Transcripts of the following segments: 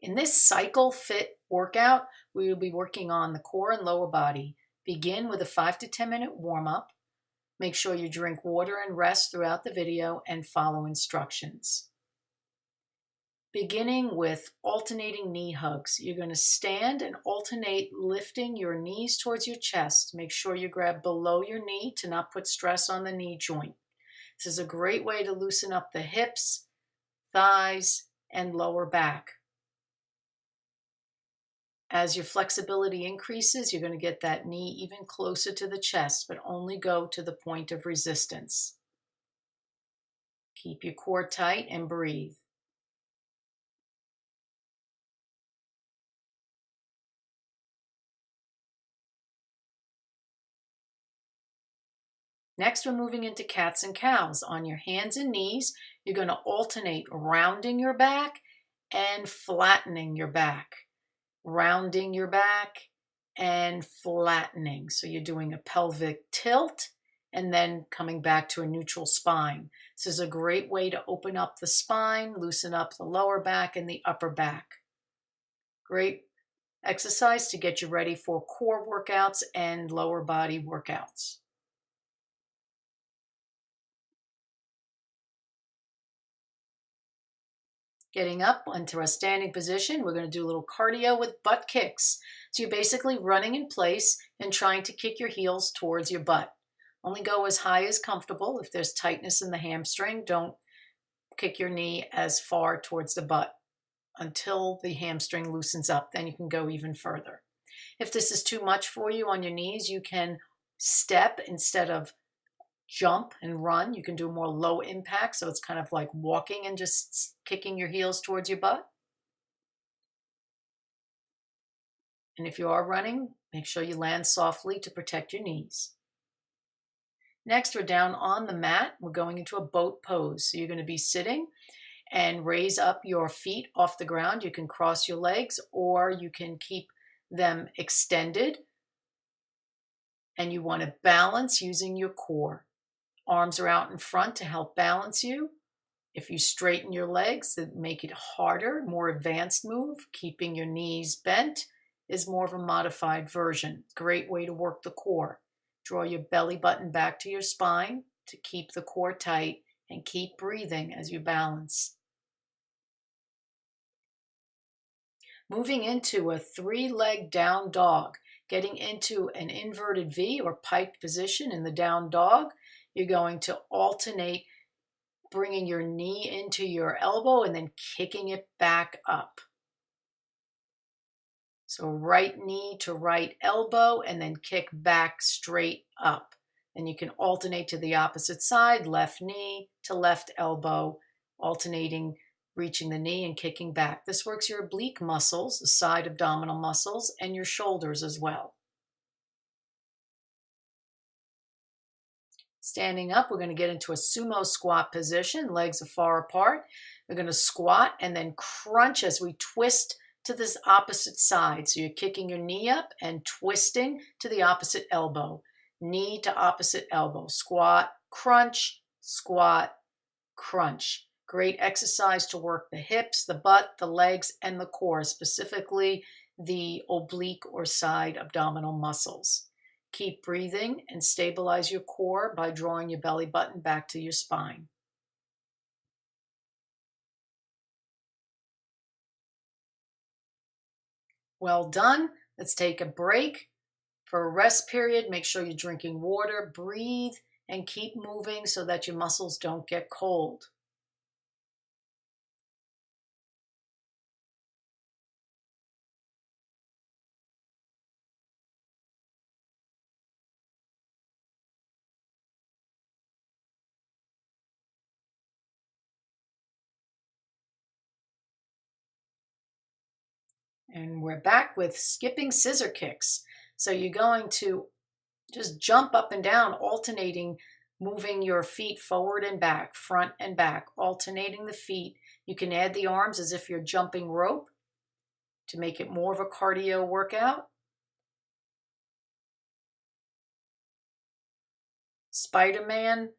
In this cycle fit workout, we will be working on the core and lower body. Begin with a 5 to 10 minute warm up. Make sure you drink water and rest throughout the video and follow instructions. Beginning with alternating knee hugs. You're going to stand and alternate lifting your knees towards your chest. Make sure you grab below your knee to not put stress on the knee joint. This is a great way to loosen up the hips, thighs, and lower back. As your flexibility increases, you're going to get that knee even closer to the chest, but only go to the point of resistance. Keep your core tight and breathe. Next, we're moving into cats and cows. On your hands and knees, you're going to alternate rounding your back and flattening your back. Rounding your back and flattening. So you're doing a pelvic tilt and then coming back to a neutral spine. This is a great way to open up the spine, loosen up the lower back and the upper back. Great exercise to get you ready for core workouts and lower body workouts. Getting up into a standing position, we're going to do a little cardio with butt kicks. So you're basically running in place and trying to kick your heels towards your butt. Only go as high as comfortable. If there's tightness in the hamstring, don't kick your knee as far towards the butt until the hamstring loosens up. Then you can go even further. If this is too much for you on your knees, you can step instead of jump and run. You can do more low impact, so it's kind of like walking and just kicking your heels towards your butt. And if you are running, make sure you land softly to protect your knees. Next, we're down on the mat. We're going into a boat pose. So you're going to be sitting and raise up your feet off the ground. You can cross your legs or you can keep them extended. And you want to balance using your core. Arms are out in front to help balance you. If you straighten your legs, that make it harder, more advanced move. Keeping your knees bent is more of a modified version. Great way to work the core. Draw your belly button back to your spine to keep the core tight and keep breathing as you balance. Moving into a 3-leg down dog. Getting into an inverted V or pike position in the down dog. You're going to alternate bringing your knee into your elbow and then kicking it back up. So right knee to right elbow and then kick back straight up. And you can alternate to the opposite side, left knee to left elbow, alternating, reaching the knee and kicking back. This works your oblique muscles, the side abdominal muscles, and your shoulders as well. Standing up, we're going to get into a sumo squat position. Legs are far apart. We're going to squat and then crunch as we twist to this opposite side. So you're kicking your knee up and twisting to the opposite elbow. Knee to opposite elbow. Squat, crunch, squat, crunch. Great exercise to work the hips, the butt, the legs, and the core, specifically the oblique or side abdominal muscles. Keep breathing and stabilize your core by drawing your belly button back to your spine. Well done. Let's take a break for a rest period. Make sure you're drinking water, breathe, and keep moving so that your muscles don't get cold. And we're back with skipping scissor kicks. So you're going to just jump up and down, alternating, moving your feet forward and back, front and back, alternating the feet. You can add the arms as if you're jumping rope to make it more of a cardio workout. Spider-Man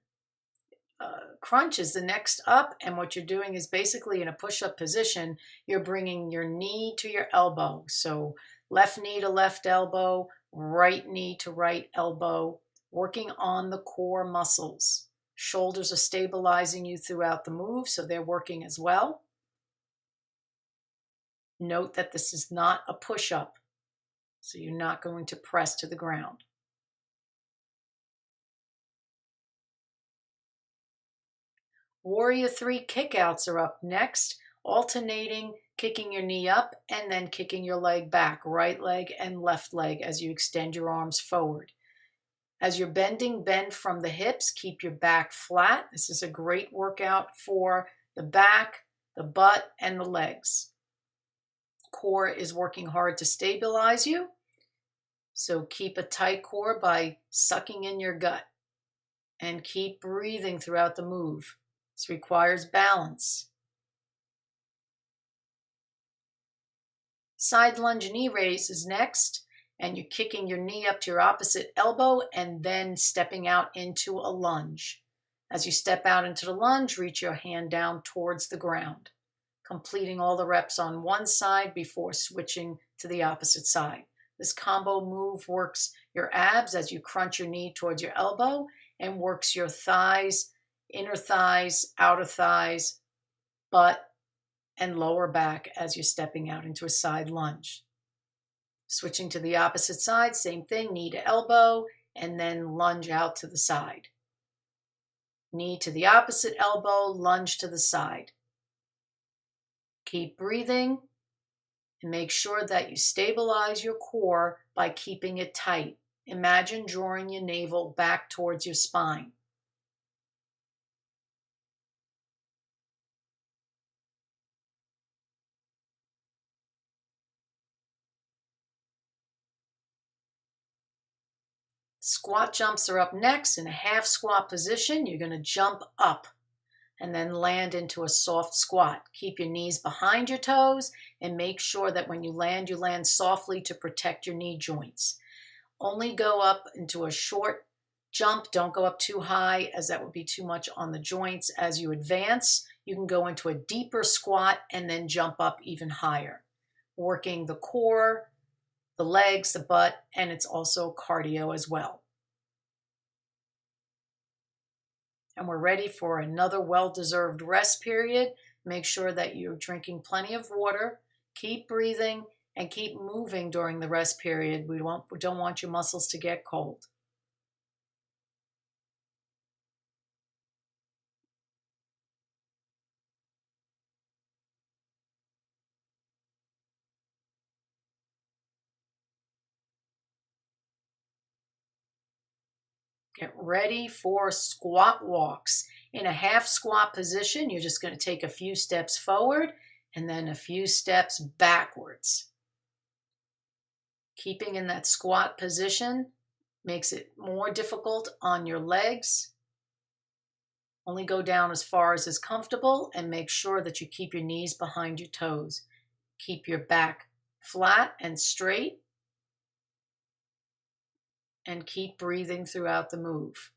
crunch is the next up, and what you're doing is basically in a push-up position, you're bringing your knee to your elbow. So left knee to left elbow, right knee to right elbow, working on the core muscles. Shoulders are stabilizing you throughout the move, so they're working as well. Note that this is not a push-up, so you're not going to press to the ground. Warrior 3 kickouts are up next, alternating kicking your knee up and then kicking your leg back, right leg and left leg as you extend your arms forward. As you're bending, bend from the hips, keep your back flat. This is a great workout for the back, the butt, and the legs. Core is working hard to stabilize you, so keep a tight core by sucking in your gut and keep breathing throughout the move. This requires balance. Side lunge knee raise is next, and you're kicking your knee up to your opposite elbow and then stepping out into a lunge. As you step out into the lunge, reach your hand down towards the ground, completing all the reps on one side before switching to the opposite side. This combo move works your abs as you crunch your knee towards your elbow and works your thighs, inner thighs, outer thighs, butt, and lower back as you're stepping out into a side lunge. Switching to the opposite side, same thing, knee to elbow, and then lunge out to the side. Knee to the opposite elbow, lunge to the side. Keep breathing and make sure that you stabilize your core by keeping it tight. Imagine drawing your navel back towards your spine. Squat jumps are up next. In a half squat position, you're going to jump up and then land into a soft squat. Keep your knees behind your toes and make sure that when you land softly to protect your knee joints. Only go up into a short jump. Don't go up too high, as that would be too much on the joints. As you advance, you can go into a deeper squat and then jump up even higher, working the core, the legs, the butt, and it's also cardio as well. And we're ready for another well-deserved rest period. Make sure that you're drinking plenty of water, keep breathing, and keep moving during the rest period. We don't want your muscles to get cold. Get ready for squat walks. In a half squat position, you're just going to take a few steps forward and then a few steps backwards. Keeping in that squat position makes it more difficult on your legs. Only go down as far as is comfortable and make sure that you keep your knees behind your toes. Keep your back flat and straight. And keep breathing throughout the move.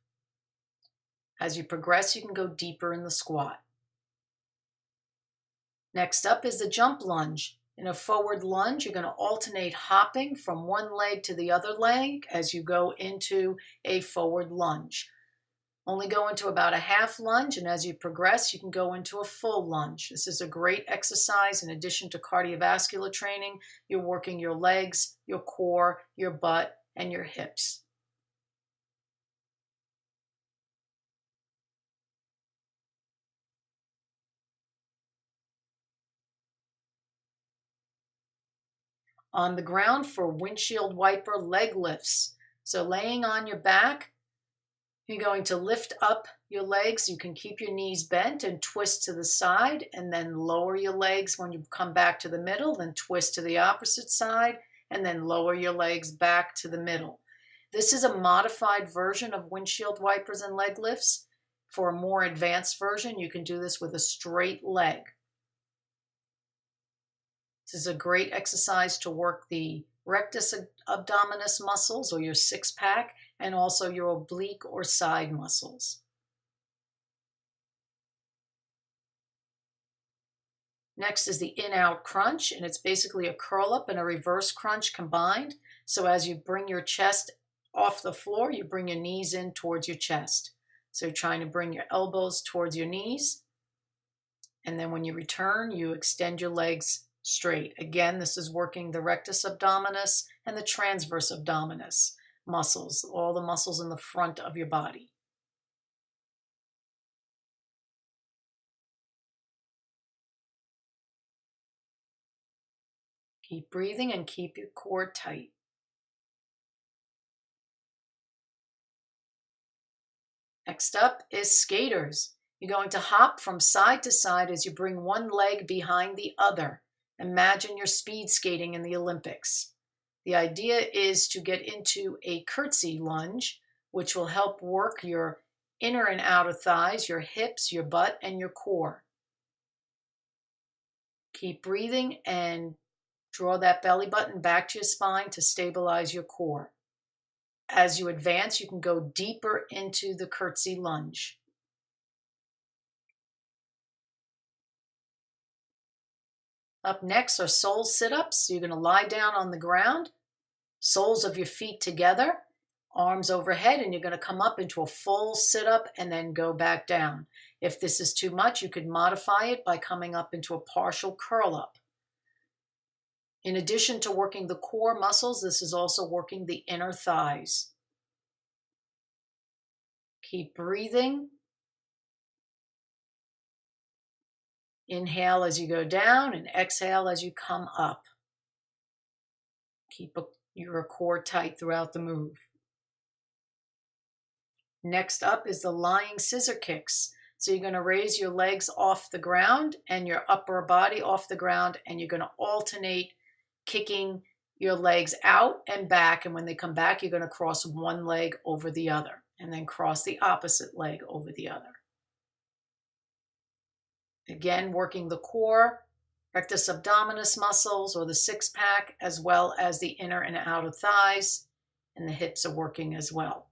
As you progress, you can go deeper in the squat. Next up is the jump lunge. In a forward lunge, you're going to alternate hopping from one leg to the other leg as you go into a forward lunge. Only go into about a half lunge, and as you progress, you can go into a full lunge. This is a great exercise. In addition to cardiovascular training, you're working your legs, your core, your butt, and your hips. On the ground for windshield wiper leg lifts. So laying on your back, you're going to lift up your legs. You can keep your knees bent and twist to the side, and then lower your legs when you come back to the middle, then twist to the opposite side, and then lower your legs back to the middle. This is a modified version of windshield wipers and leg lifts. For a more advanced version, you can do this with a straight leg. This is a great exercise to work the rectus abdominis muscles, or your six-pack, and also your oblique or side muscles. Next is the in-out crunch, and it's basically a curl up and a reverse crunch combined. So as you bring your chest off the floor, you bring your knees in towards your chest. So you're trying to bring your elbows towards your knees. And then when you return, you extend your legs straight. Again, this is working the rectus abdominis and the transverse abdominis muscles, all the muscles in the front of your body. Keep breathing and keep your core tight. Next up is skaters. You're going to hop from side to side as you bring one leg behind the other. Imagine you're speed skating in the Olympics. The idea is to get into a curtsy lunge, which will help work your inner and outer thighs, your hips, your butt, and your core. Keep breathing and draw that belly button back to your spine to stabilize your core. As you advance, you can go deeper into the curtsy lunge. Up next are soul sit-ups. So you're going to lie down on the ground, soles of your feet together, arms overhead, and you're going to come up into a full sit-up and then go back down. If this is too much, you could modify it by coming up into a partial curl-up. In addition to working the core muscles, this is also working the inner thighs. Keep breathing. Inhale as you go down and exhale as you come up. Keep your core tight throughout the move. Next up is the lying scissor kicks. So you're going to raise your legs off the ground and your upper body off the ground, and you're going to alternate kicking your legs out and back, and when they come back, you're going to cross one leg over the other, and then cross the opposite leg over the other. Again, working the core, rectus abdominis muscles, or the six-pack, as well as the inner and outer thighs, and the hips are working as well.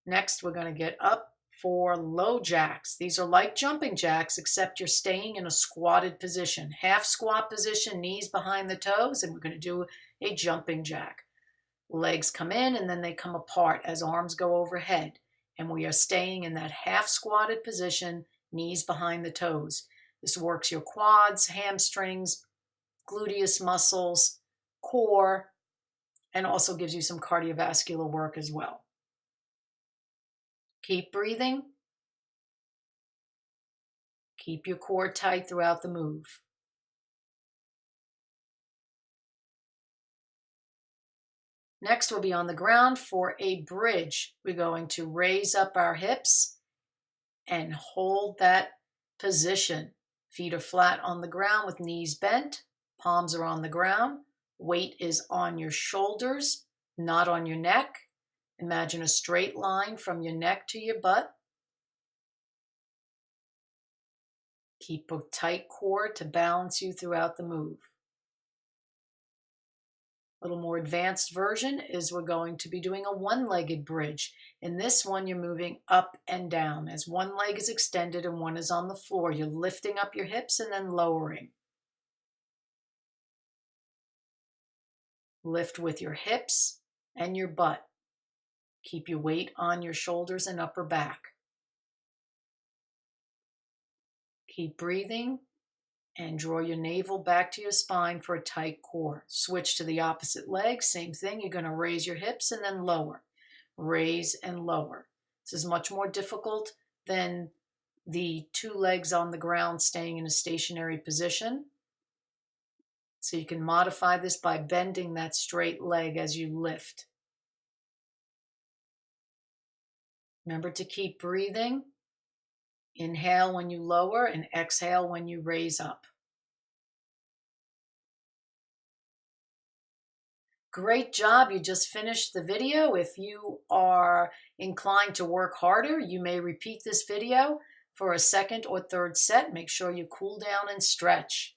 Next, we're going to get up for low jacks. These are like jumping jacks, except you're staying in a squatted position. Half squat position, knees behind the toes, and we're going to do a jumping jack. Legs come in and then they come apart as arms go overhead. And we are staying in that half squatted position, knees behind the toes. This works your quads, hamstrings, gluteus muscles, core, and also gives you some cardiovascular work as well. Keep breathing. Keep your core tight throughout the move. Next, we'll be on the ground for a bridge. We're going to raise up our hips and hold that position. Feet are flat on the ground with knees bent. Palms are on the ground. Weight is on your shoulders, not on your neck. Imagine a straight line from your neck to your butt. Keep a tight core to balance you throughout the move. A little more advanced version is we're going to be doing a one-legged bridge. In this one, you're moving up and down. As one leg is extended and one is on the floor, you're lifting up your hips and then lowering. Lift with your hips and your butt. Keep your weight on your shoulders and upper back. Keep breathing and draw your navel back to your spine for a tight core. Switch to the opposite leg, same thing. You're going to raise your hips and then lower. Raise and lower. This is much more difficult than the two legs on the ground staying in a stationary position. So you can modify this by bending that straight leg as you lift. Remember to keep breathing. Inhale when you lower and exhale when you raise up. Great job. You just finished the video. If you are inclined to work harder, you may repeat this video for a second or third set. Make sure you cool down and stretch.